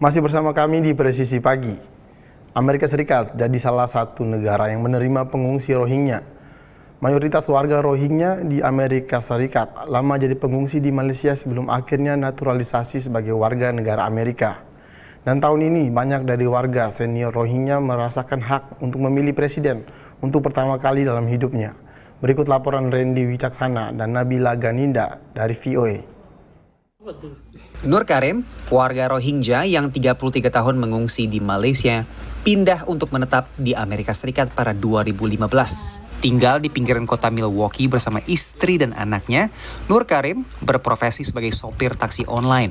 Masih bersama kami di Presisi Pagi. Amerika Serikat jadi salah satu negara yang menerima pengungsi Rohingya. Mayoritas warga Rohingya di Amerika Serikat lama jadi pengungsi di Malaysia sebelum akhirnya naturalisasi sebagai warga negara Amerika. Dan tahun ini banyak dari warga senior Rohingya merasakan hak untuk memilih presiden untuk pertama kali dalam hidupnya. Berikut laporan Randy Wicaksana dan Nabila Ganinda dari VOA. Nur Karim, warga Rohingya yang 33 tahun mengungsi di Malaysia, pindah untuk menetap di Amerika Serikat pada 2015. Tinggal di pinggiran kota Milwaukee bersama istri dan anaknya, Nur Karim berprofesi sebagai sopir taksi online.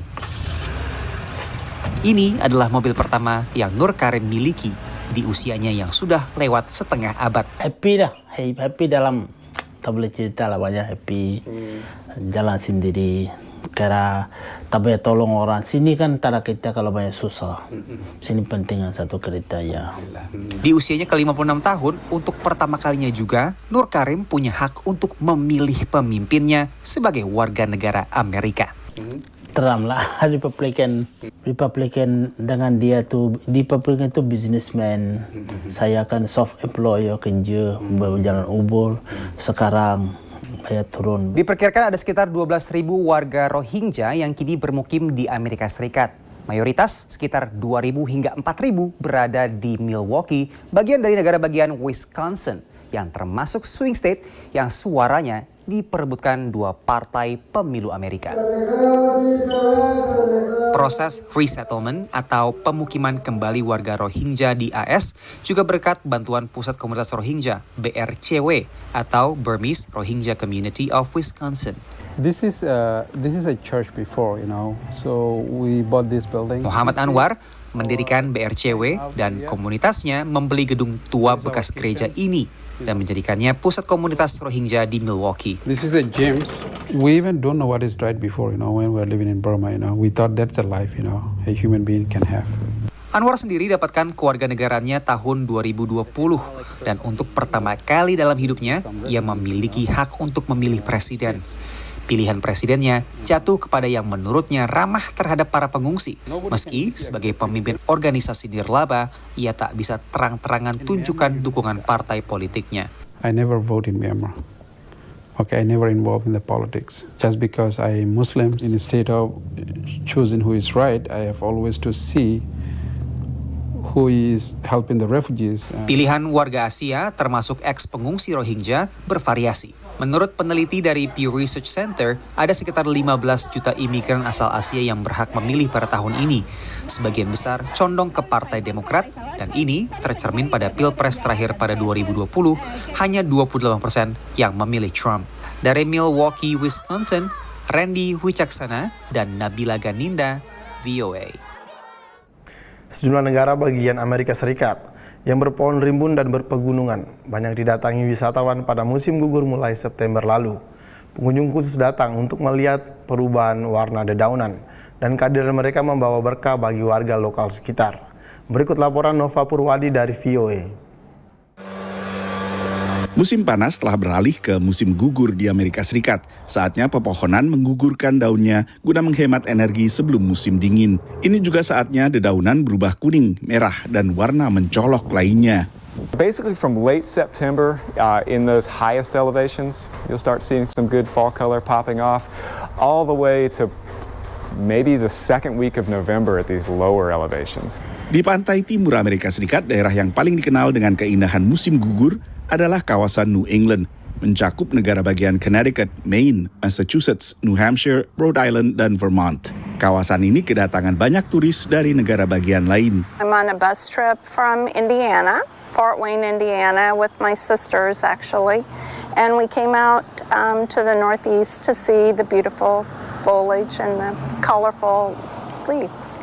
Ini adalah mobil pertama yang Nur Karim miliki di usianya yang sudah lewat setengah abad. Happy dalam, tak boleh cerita lah, banyak happy. Jalan sendiri, kira tak boleh tolong orang. Sini kan tak ada kita kalau banyak susah. Sini penting satu kereta ya. Di usianya ke-56 tahun, untuk pertama kalinya juga, Nur Karim punya hak untuk memilih pemimpinnya sebagai warga negara Amerika. Trump lah, Republican dengan dia tu, Republican tu businessman. Saya kan soft employer kerja, berjalan Uber. Sekarang saya turun. Diperkirakan ada sekitar 12.000 warga Rohingya yang kini bermukim di Amerika Serikat. Mayoritas sekitar 2.000 hingga 4.000 berada di Milwaukee, bagian dari negara bagian Wisconsin, yang termasuk swing state yang suaranya diperebutkan dua partai pemilu Amerika. Proses resettlement atau pemukiman kembali warga Rohingya di AS juga berkat bantuan Pusat Komunitas Rohingya (BRCW) atau Burmese Rohingya Community of Wisconsin. This is a church before, so we bought this building. Muhammad Anwar mendirikan BRCW dan komunitasnya membeli gedung tua bekas gereja ini dan menjadikannya pusat komunitas Rohingya di Milwaukee. This is a gym. We even don't know what is right before, when we're living in Burma, We thought that's a life, a human being can have. Anwar sendiri dapatkan kewarganegaranya tahun 2020 dan untuk pertama kali dalam hidupnya ia memiliki hak untuk memilih presiden. Pilihan presidennya jatuh kepada yang menurutnya ramah terhadap para pengungsi. Meski sebagai pemimpin organisasi nirlaba, ia tak bisa terang-terangan tunjukkan dukungan partai politiknya. I never vote in Myanmar. I never involved in the politics. Just because I am Muslim, instead of choosing who is right, I have always to see who is helping the refugees. Pilihan warga Asia, termasuk ex-pengungsi Rohingya, bervariasi. Menurut peneliti dari Pew Research Center, ada sekitar 15 juta imigran asal Asia yang berhak memilih pada tahun ini. Sebagian besar condong ke Partai Demokrat, dan ini tercermin pada Pilpres terakhir pada 2020, hanya 28% yang memilih Trump. Dari Milwaukee, Wisconsin, Randy Wicaksana dan Nabila Ganinda, VOA. Sejumlah negara bagian Amerika Serikat yang berpohon rimbun dan berpegunungan banyak didatangi wisatawan pada musim gugur mulai September lalu. Pengunjung khusus datang untuk melihat perubahan warna dedaunan dan kehadiran mereka membawa berkah bagi warga lokal sekitar. Berikut laporan Nova Purwadi dari VOA. Musim panas telah beralih ke musim gugur di Amerika Serikat. Saatnya pepohonan menggugurkan daunnya guna menghemat energi sebelum musim dingin. Ini juga saatnya dedaunan berubah kuning, merah, dan warna mencolok lainnya. Basically from late September, in those highest elevations, you'll start seeing some good fall color popping off, all the way to maybe the second week of November at these lower elevations. Di pantai timur Amerika Serikat, daerah yang paling dikenal dengan keindahan musim gugur adalah kawasan New England, mencakup negara bagian Connecticut, Maine, Massachusetts, New Hampshire, Rhode Island, dan Vermont. Kawasan ini kedatangan banyak turis dari negara bagian lain. I'm on a bus trip from Indiana, Fort Wayne, Indiana, with my sisters actually, and we came out to the northeast to see the beautiful foliage and the colorful leaves.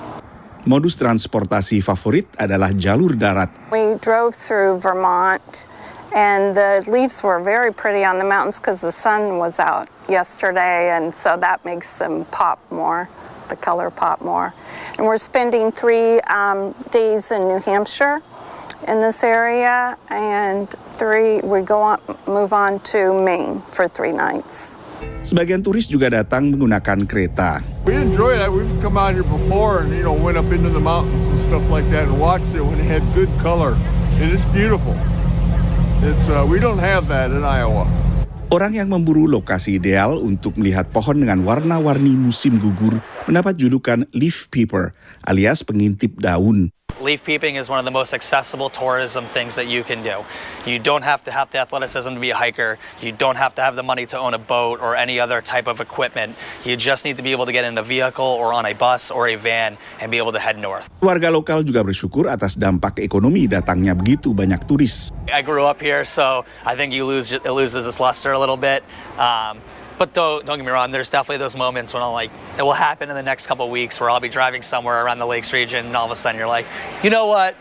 Modus transportasi favorit adalah jalur darat. We drove through Vermont. And the leaves were very pretty on the mountains because the sun was out yesterday, and so that makes them pop more, the color pop more. And we're spending 3 days in New Hampshire in this area, and move on to Maine for 3 nights. Sebagian turis juga datang menggunakan kereta. We enjoy that. We've come out here before and, went up into the mountains and stuff like that and watched it when it had good color. And it's beautiful. We don't have that in Iowa. Orang yang memburu lokasi ideal untuk melihat pohon dengan warna-warni musim gugur mendapat julukan leaf peeper alias pengintip daun. Leaf peeping is one of the most accessible tourism things that you can do. You don't have to have the athleticism to be a hiker. You don't have to have the money to own a boat or any other type of equipment. You just need to be able to get in a vehicle or on a bus or a van and be able to head north. Warga lokal juga bersyukur atas dampak ekonomi datangnya begitu banyak turis. I grew up here, so I think it loses its luster a little bit. But don't get me wrong, there's definitely those moments when it will happen in the next couple of weeks where I'll be driving somewhere around the Lakes region and all of a sudden you're like, you know what?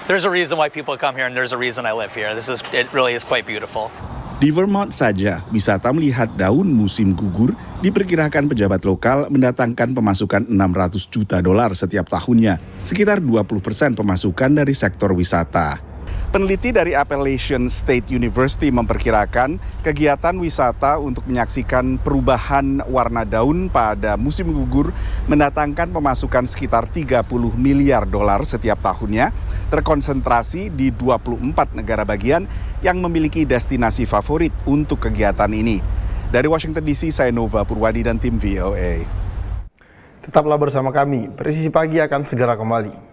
There's a reason why people come here and there's a reason I live here. It really is quite beautiful. Di Vermont saja, wisata melihat daun musim gugur diperkirakan pejabat lokal mendatangkan pemasukan $600 juta setiap tahunnya, sekitar 20% pemasukan dari sektor wisata. Peneliti dari Appalachian State University memperkirakan kegiatan wisata untuk menyaksikan perubahan warna daun pada musim gugur mendatangkan pemasukan sekitar $30 miliar setiap tahunnya, terkonsentrasi di 24 negara bagian yang memiliki destinasi favorit untuk kegiatan ini. Dari Washington DC, saya Nova Purwadi dan tim VOA. Tetaplah bersama kami, Presisi Pagi akan segera kembali.